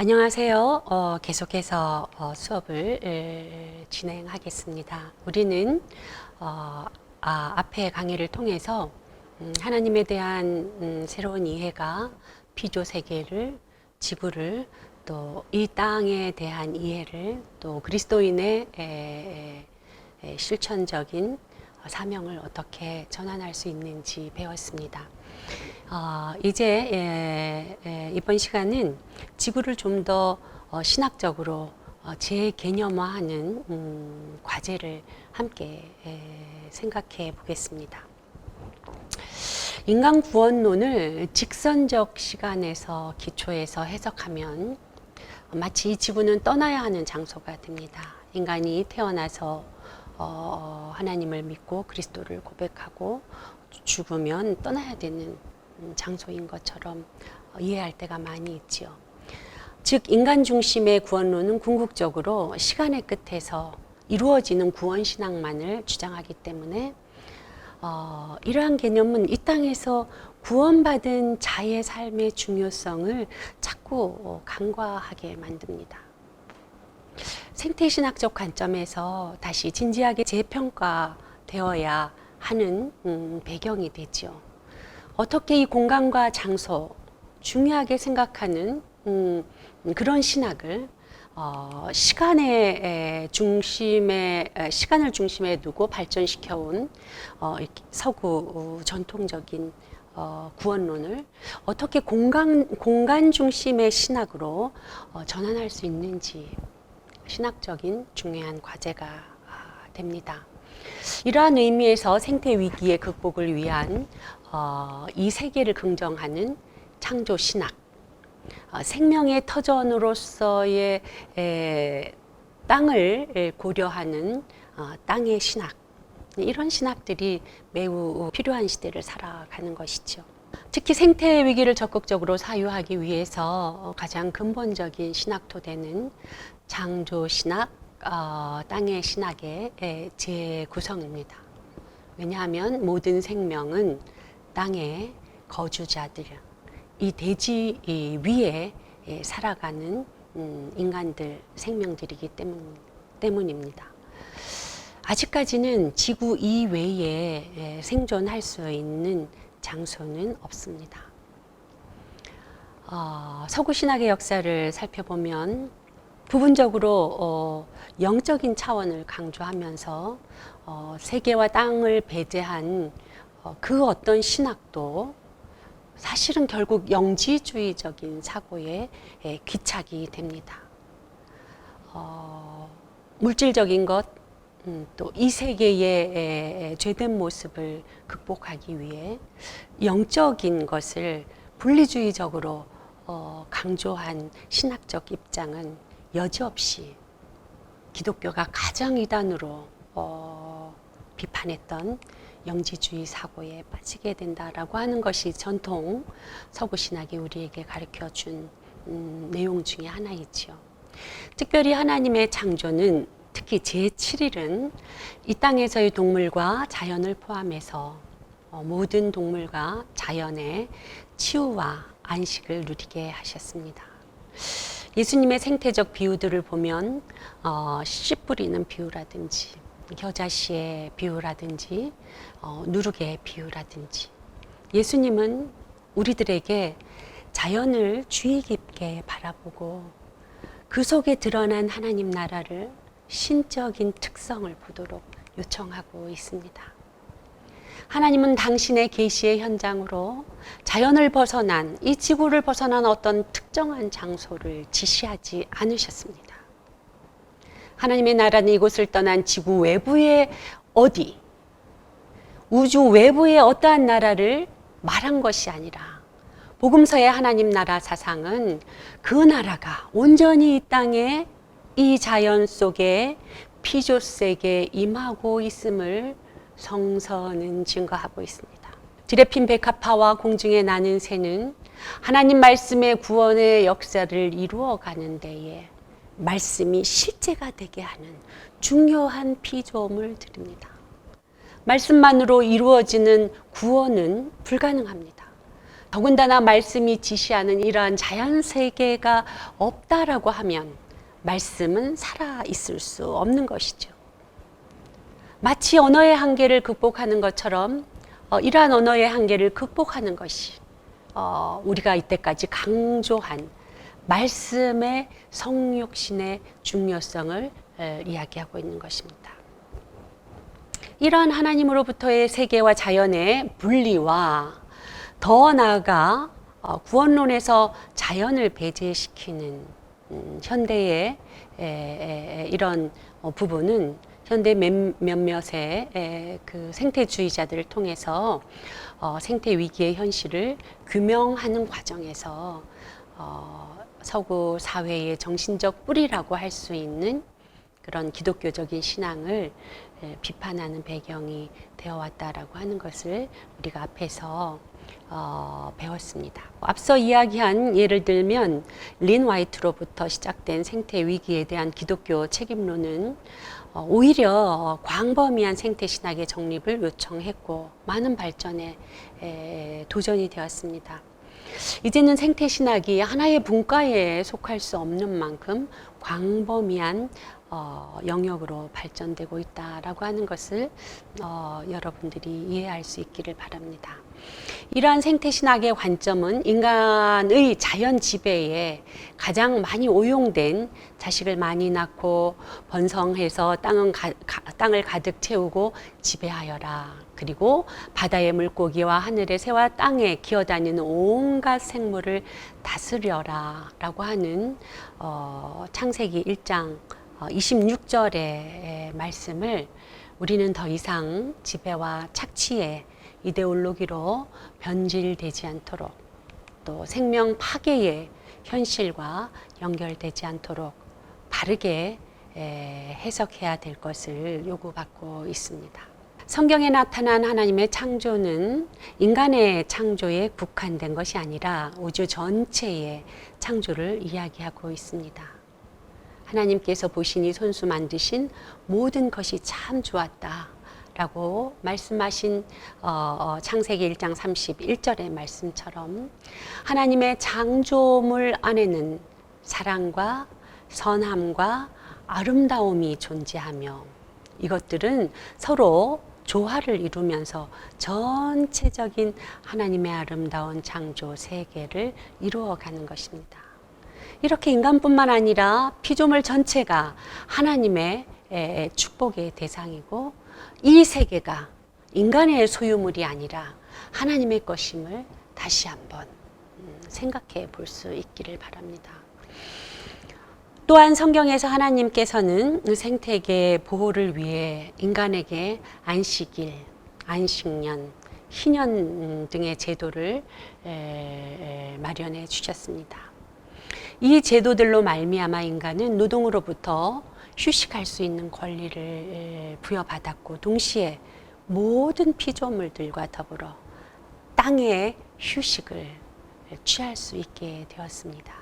안녕하세요. 계속해서 수업을 진행하겠습니다. 우리는 앞에 강의를 통해서 하나님에 대한 새로운 이해가 피조 세계를, 지구를, 또 이 땅에 대한 이해를, 또 그리스도인의 실천적인 사명을 어떻게 전환할 수 있는지 배웠습니다. 이제 이번 시간은 지구를 좀 더 신학적으로 재개념화하는 과제를 함께 생각해 보겠습니다. 인간 구원론을 직선적 시간에서 기초해서 해석하면 마치 이 지구는 떠나야 하는 장소가 됩니다. 인간이 태어나서 하나님을 믿고 그리스도를 고백하고 죽으면 떠나야 되는 장소인 것처럼 이해할 때가 많이 있지요. 즉 인간 중심의 구원론은 궁극적으로 시간의 끝에서 이루어지는 구원 신앙만을 주장하기 때문에 이러한 개념은 이 땅에서 구원받은 자의 삶의 중요성을 자꾸 간과하게 만듭니다. 생태신학적 관점에서 다시 진지하게 재평가되어야 하는 배경이 되죠. 어떻게 이 공간과 장소, 중요하게 생각하는 그런 신학을 시간을 중심에 두고 발전시켜온 서구 전통적인 구원론을 어떻게 공간 중심의 신학으로 전환할 수 있는지 신학적인 중요한 과제가 됩니다. 이러한 의미에서 생태 위기의 극복을 위한 이 세계를 긍정하는 창조 신학, 생명의 터전으로서의 땅을 고려하는 땅의 신학, 이런 신학들이 매우 필요한 시대를 살아가는 것이죠. 특히 생태 위기를 적극적으로 사유하기 위해서 가장 근본적인 신학 토대는 창조 신학, 땅의 신학의 재구성입니다. 왜냐하면 모든 생명은 땅의 거주자들, 이 대지 위에 살아가는 인간들, 생명들이기 때문입니다. 아직까지는 지구 이외에 생존할 수 있는 장소는 없습니다. 서구 신학의 역사를 살펴보면 부분적으로 영적인 차원을 강조하면서 세계와 땅을 배제한 그 어떤 신학도 사실은 결국 영지주의적인 사고에 귀착이 됩니다. 물질적인 것, 또 이 세계의 죄된 모습을 극복하기 위해 영적인 것을 분리주의적으로 강조한 신학적 입장은 여지없이 기독교가 가장 이단으로 비판했던 영지주의 사고에 빠지게 된다라고 하는 것이 전통 서구 신학이 우리에게 가르쳐 준 내용 중에 하나이지요. 특별히 하나님의 창조는 특히 제7일은 이 땅에서의 동물과 자연을 포함해서 모든 동물과 자연의 치유와 안식을 누리게 하셨습니다. 예수님의 생태적 비유들을 보면 씨 뿌리는 비유라든지 겨자씨의 비유라든지 누룩의 비유라든지 예수님은 우리들에게 자연을 주의 깊게 바라보고 그 속에 드러난 하나님 나라를 신적인 특성을 보도록 요청하고 있습니다. 하나님은 당신의 계시의 현장으로 자연을 벗어난 이 지구를 벗어난 어떤 특정한 장소를 지시하지 않으셨습니다. 하나님의 나라는 이곳을 떠난 지구 외부의 어디, 우주 외부의 어떠한 나라를 말한 것이 아니라 복음서의 하나님 나라 사상은 그 나라가 온전히 이 땅에 이 자연 속에 피조 세계에 임하고 있음을 성서는 증거하고 있습니다. 드레핀 백합화와 공중에 나는 새는 하나님 말씀의 구원의 역사를 이루어가는 데에 말씀이 실제가 되게 하는 중요한 피조물 드립니다. 말씀만으로 이루어지는 구원은 불가능합니다. 더군다나 말씀이 지시하는 이러한 자연 세계가 없다라고 하면 말씀은 살아 있을 수 없는 것이죠. 마치 언어의 한계를 극복하는 것처럼 이러한 언어의 한계를 극복하는 것이 우리가 이때까지 강조한 말씀의 성육신의 중요성을 이야기하고 있는 것입니다. 이러한 하나님으로부터의 세계와 자연의 분리와 더 나아가 구원론에서 자연을 배제시키는 현대의 이런 부분은 현대 몇몇의 그 생태주의자들을 통해서 생태 위기의 현실을 규명하는 과정에서 서구 사회의 정신적 뿌리라고 할 수 있는 그런 기독교적인 신앙을 비판하는 배경이 되어 왔다라고 하는 것을 우리가 앞에서 배웠습니다. 앞서 이야기한 예를 들면 린 화이트로부터 시작된 생태 위기에 대한 기독교 책임론은 오히려 광범위한 생태 신학의 정립을 요청했고 많은 발전에 도전이 되었습니다. 이제는 생태 신학이 하나의 분과에 속할 수 없는 만큼 광범위한 영역으로 발전되고 있다라고 하는 것을 여러분들이 이해할 수 있기를 바랍니다. 이러한 생태신학의 관점은 인간의 자연 지배에 가장 많이 오용된 자식을 많이 낳고 번성해서 땅을 가득 채우고 지배하여라. 그리고 바다의 물고기와 하늘의 새와 땅에 기어다니는 온갖 생물을 다스려라 라고 하는 창세기 1장 26절의 말씀을 우리는 더 이상 지배와 착취의 이데올로기로 변질되지 않도록 또 생명 파괴의 현실과 연결되지 않도록 바르게 해석해야 될 것을 요구받고 있습니다. 성경에 나타난 하나님의 창조는 인간의 창조에 국한된 것이 아니라 우주 전체의 창조를 이야기하고 있습니다. 하나님께서 보시니 손수 만드신 모든 것이 참 좋았다 라고 말씀하신 창세기 1장 31절의 말씀처럼 하나님의 창조물 안에는 사랑과 선함과 아름다움이 존재하며 이것들은 서로 조화를 이루면서 전체적인 하나님의 아름다운 창조 세계를 이루어가는 것입니다. 이렇게 인간뿐만 아니라 피조물 전체가 하나님의 축복의 대상이고 이 세계가 인간의 소유물이 아니라 하나님의 것임을 다시 한번 생각해 볼 수 있기를 바랍니다. 또한 성경에서 하나님께서는 생태계 보호를 위해 인간에게 안식일, 안식년, 희년 등의 제도를 마련해 주셨습니다. 이 제도들로 말미암아 인간은 노동으로부터 휴식할 수 있는 권리를 부여받았고 동시에 모든 피조물들과 더불어 땅의 휴식을 취할 수 있게 되었습니다.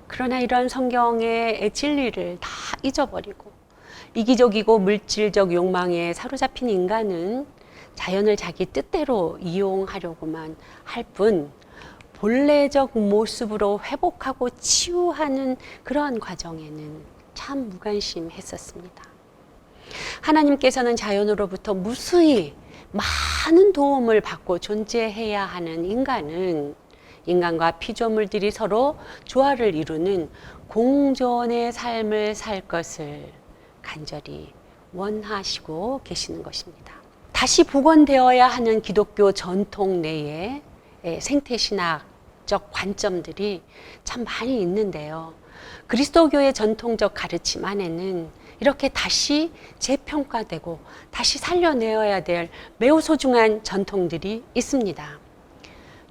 그러나 이런 성경의 진리를 다 잊어버리고 이기적이고 물질적 욕망에 사로잡힌 인간은 자연을 자기 뜻대로 이용하려고만 할 뿐 본래적 모습으로 회복하고 치유하는 그러한 과정에는 참 무관심했었습니다. 하나님께서는 자연으로부터 무수히 많은 도움을 받고 존재해야 하는 인간은 인간과 피조물들이 서로 조화를 이루는 공존의 삶을 살 것을 간절히 원하시고 계시는 것입니다. 다시 복원되어야 하는 기독교 전통 내에 생태신학적 관점들이 참 많이 있는데요. 그리스도교의 전통적 가르침 안에는 이렇게 다시 재평가되고 다시 살려내어야 될 매우 소중한 전통들이 있습니다.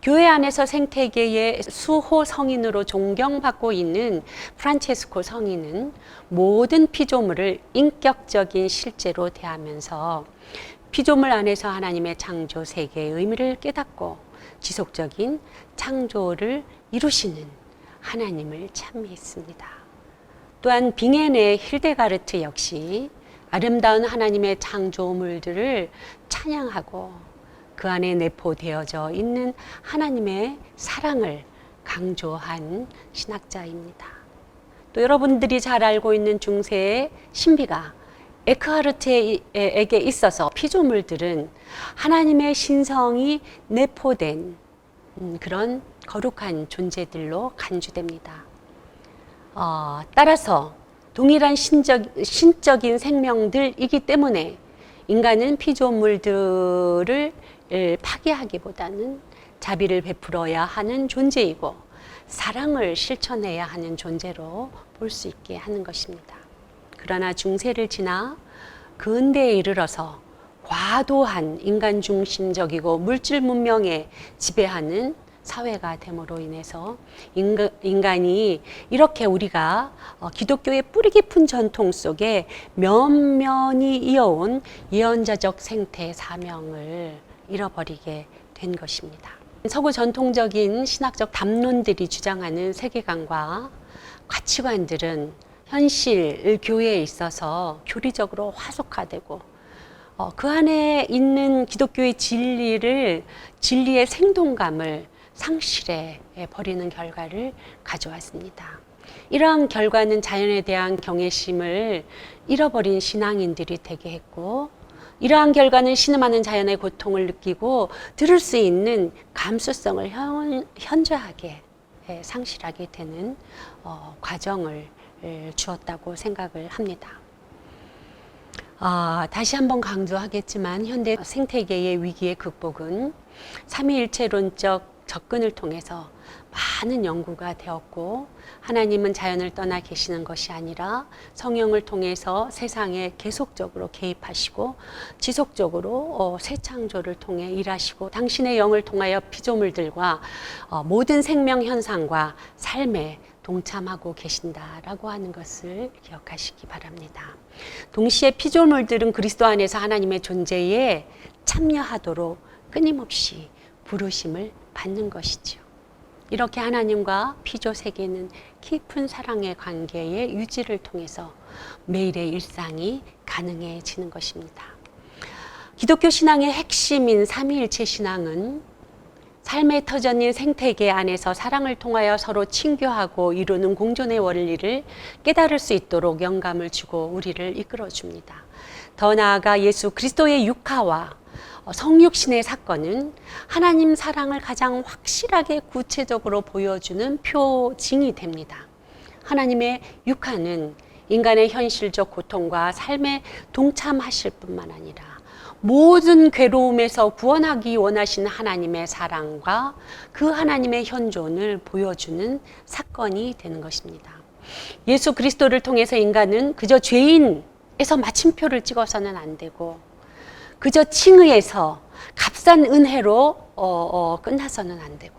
교회 안에서 생태계의 수호 성인으로 존경받고 있는 프란체스코 성인은 모든 피조물을 인격적인 실제로 대하면서 피조물 안에서 하나님의 창조 세계의 의미를 깨닫고 지속적인 창조를 이루시는 하나님을 찬미했습니다. 또한 빙엔의 힐데가르트 역시 아름다운 하나님의 창조물들을 찬양하고 그 안에 내포되어져 있는 하나님의 사랑을 강조한 신학자입니다. 또 여러분들이 잘 알고 있는 중세의 신비가 에크하르트에게 있어서 피조물들은 하나님의 신성이 내포된 그런 거룩한 존재들로 간주됩니다. 따라서 동일한 신적인 생명들이기 때문에 인간은 피조물들을 파괴하기보다는 자비를 베풀어야 하는 존재이고 사랑을 실천해야 하는 존재로 볼 수 있게 하는 것입니다. 그러나 중세를 지나 근대에 이르러서 과도한 인간 중심적이고 물질 문명에 지배하는 사회가 됨으로 인해서 인간이 이렇게 우리가 기독교의 뿌리 깊은 전통 속에 면면이 이어온 예언자적 생태 사명을 잃어버리게 된 것입니다. 서구 전통적인 신학적 담론들이 주장하는 세계관과 가치관들은 현실 교회에 있어서 교리적으로 화속화되고 그 안에 있는 기독교의 진리의 생동감을 상실해 버리는 결과를 가져왔습니다. 이러한 결과는 자연에 대한 경외심을 잃어버린 신앙인들이 되게 했고, 이러한 결과는 신음하는 자연의 고통을 느끼고 들을 수 있는 감수성을 현저하게 상실하게 되는 과정을 주었다고 생각을 합니다. 다시 한번 강조하겠지만 현대 생태계의 위기의 극복은 삼위일체론적 접근을 통해서 많은 연구가 되었고, 하나님은 자연을 떠나 계시는 것이 아니라 성령을 통해서 세상에 계속적으로 개입하시고 지속적으로 새 창조를 통해 일하시고 당신의 영을 통하여 피조물들과 모든 생명 현상과 삶에 동참하고 계신다라고 하는 것을 기억하시기 바랍니다. 동시에 피조물들은 그리스도 안에서 하나님의 존재에 참여하도록 끊임없이 부르심을 받는 것이죠. 이렇게 하나님과 피조 세계는 깊은 사랑의 관계의 유지를 통해서 매일의 일상이 가능해지는 것입니다. 기독교 신앙의 핵심인 삼위일체 신앙은 삶의 터전인 생태계 안에서 사랑을 통하여 서로 친교하고 이루는 공존의 원리를 깨달을 수 있도록 영감을 주고 우리를 이끌어 줍니다. 더 나아가 예수 그리스도의 육화와 성육신의 사건은 하나님 사랑을 가장 확실하게 구체적으로 보여주는 표징이 됩니다. 하나님의 육화는 인간의 현실적 고통과 삶에 동참하실 뿐만 아니라 모든 괴로움에서 구원하기 원하신 하나님의 사랑과 그 하나님의 현존을 보여주는 사건이 되는 것입니다. 예수 그리스도를 통해서 인간은 그저 죄인에서 마침표를 찍어서는 안 되고 그저 칭의에서 값싼 은혜로 끝나서는 안 되고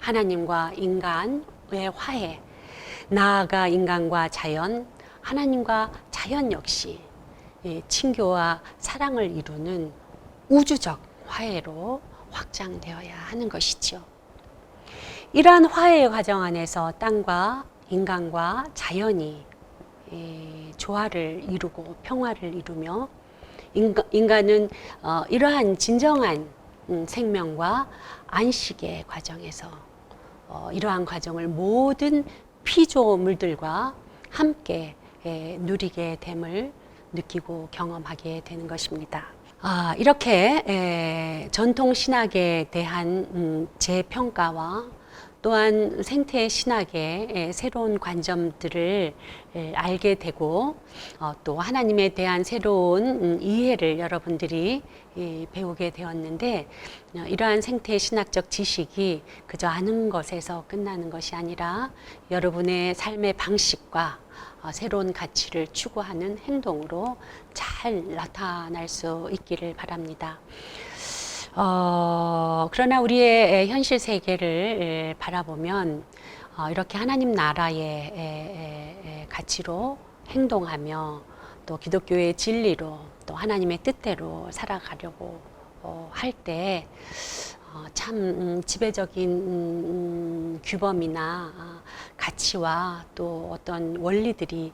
하나님과 인간의 화해, 나아가 인간과 자연, 하나님과 자연 역시 친교와 사랑을 이루는 우주적 화해로 확장되어야 하는 것이죠. 이러한 화해의 과정 안에서 땅과 인간과 자연이 조화를 이루고 평화를 이루며 인간은 이러한 진정한 생명과 안식의 과정에서 이러한 과정을 모든 피조물들과 함께 누리게 됨을 느끼고 경험하게 되는 것입니다. 이렇게 전통 신학에 대한 재평가와 또한 생태 신학의 새로운 관점들을 알게 되고 또 하나님에 대한 새로운 이해를 여러분들이 배우게 되었는데, 이러한 생태 신학적 지식이 그저 아는 것에서 끝나는 것이 아니라 여러분의 삶의 방식과 새로운 가치를 추구하는 행동으로 잘 나타날 수 있기를 바랍니다. 그러나 우리의 현실 세계를 바라보면 이렇게 하나님 나라의 가치로 행동하며 또 기독교의 진리로 또 하나님의 뜻대로 살아가려고 할 때 참 지배적인 규범이나 가치와 또 어떤 원리들이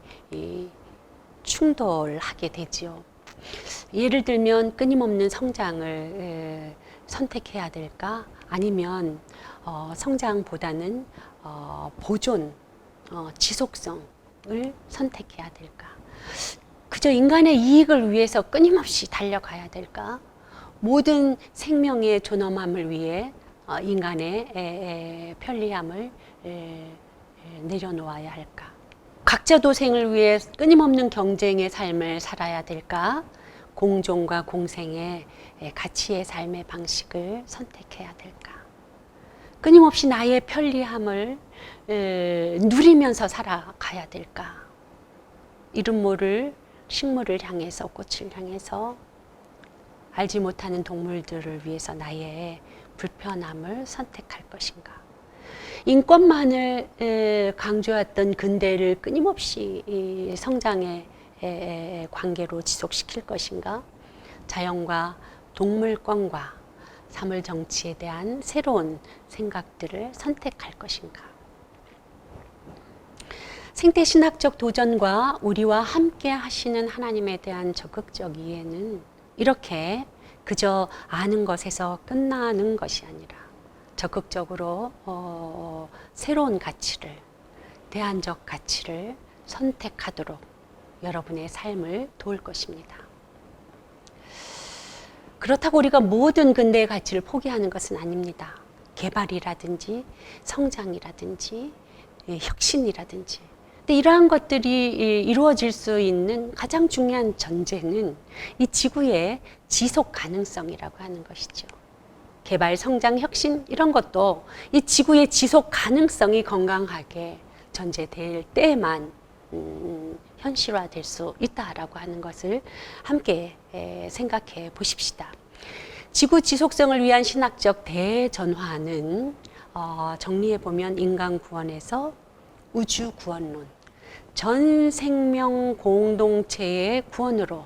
충돌하게 되지요. 예를 들면 끊임없는 성장을 선택해야 될까? 아니면 성장보다는 보존, 지속성을 선택해야 될까? 그저 인간의 이익을 위해서 끊임없이 달려가야 될까? 모든 생명의 존엄함을 위해 인간의 편리함을 내려놓아야 할까? 각자 도생을 위해 끊임없는 경쟁의 삶을 살아야 될까? 공존과 공생의 가치의 삶의 방식을 선택해야 될까? 끊임없이 나의 편리함을 누리면서 살아가야 될까? 이름 모를 식물을 향해서, 꽃을 향해서, 알지 못하는 동물들을 위해서 나의 불편함을 선택할 것인가? 인권만을 강조했던 근대를 끊임없이 성장의 관계로 지속시킬 것인가? 자연과 동물권과 사물 정치에 대한 새로운 생각들을 선택할 것인가? 생태신학적 도전과 우리와 함께 하시는 하나님에 대한 적극적 이해는 이렇게 그저 아는 것에서 끝나는 것이 아니라 적극적으로 새로운 가치를, 대안적 가치를 선택하도록 여러분의 삶을 도울 것입니다. 그렇다고 우리가 모든 근대의 가치를 포기하는 것은 아닙니다. 개발이라든지 성장이라든지 혁신이라든지. 근데 이러한 것들이 이루어질 수 있는 가장 중요한 전제는 이 지구의 지속 가능성이라고 하는 것이죠. 개발, 성장, 혁신 이런 것도 이 지구의 지속 가능성이 건강하게 전제될 때만 현실화될 수 있다라고 하는 것을 함께 생각해 보십시다. 지구 지속성을 위한 신학적 대전환은 정리해 보면 인간 구원에서 우주 구원론, 전 생명 공동체의 구원으로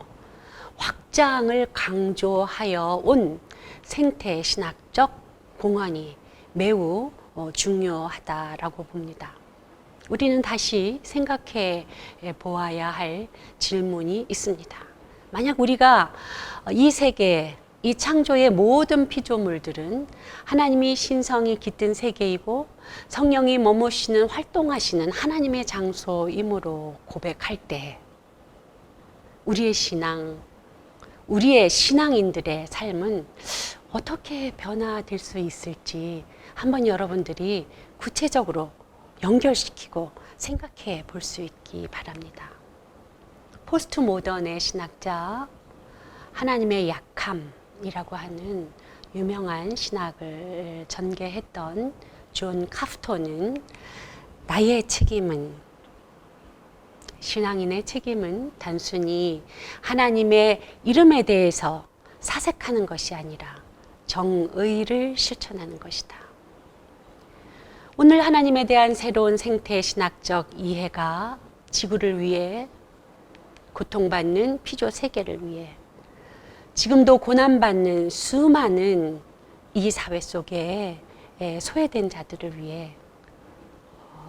확장을 강조하여 온 생태 신학적 공헌이 매우 중요하다라고 봅니다. 우리는 다시 생각해 보아야 할 질문이 있습니다. 만약 우리가 이 세계, 이 창조의 모든 피조물들은 하나님이 신성이 깃든 세계이고 성령이 머무시는 활동하시는 하나님의 장소이므로 고백할 때 우리의 신앙, 우리의 신앙인들의 삶은 어떻게 변화될 수 있을지 한번 여러분들이 구체적으로 연결시키고 생각해 볼 수 있기 바랍니다. 포스트 모던의 신학자 하나님의 약함이라고 하는 유명한 신학을 전개했던 존 카프토는 나의 책임은, 신앙인의 책임은 단순히 하나님의 이름에 대해서 사색하는 것이 아니라 정의를 실천하는 것이다. 오늘 하나님에 대한 새로운 생태 신학적 이해가 지구를 위해, 고통받는 피조 세계를 위해, 지금도 고난받는 수많은 이 사회 속에 소외된 자들을 위해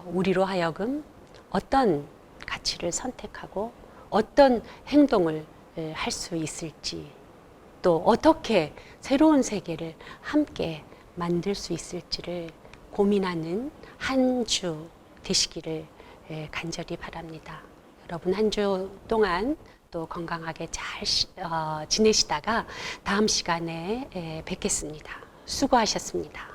우리로 하여금 어떤 가치를 선택하고 어떤 행동을 할 수 있을지, 또 어떻게 새로운 세계를 함께 만들 수 있을지를 고민하는 한 주 되시기를 간절히 바랍니다. 여러분 한 주 동안 또 건강하게 잘 지내시다가 다음 시간에 뵙겠습니다. 수고하셨습니다.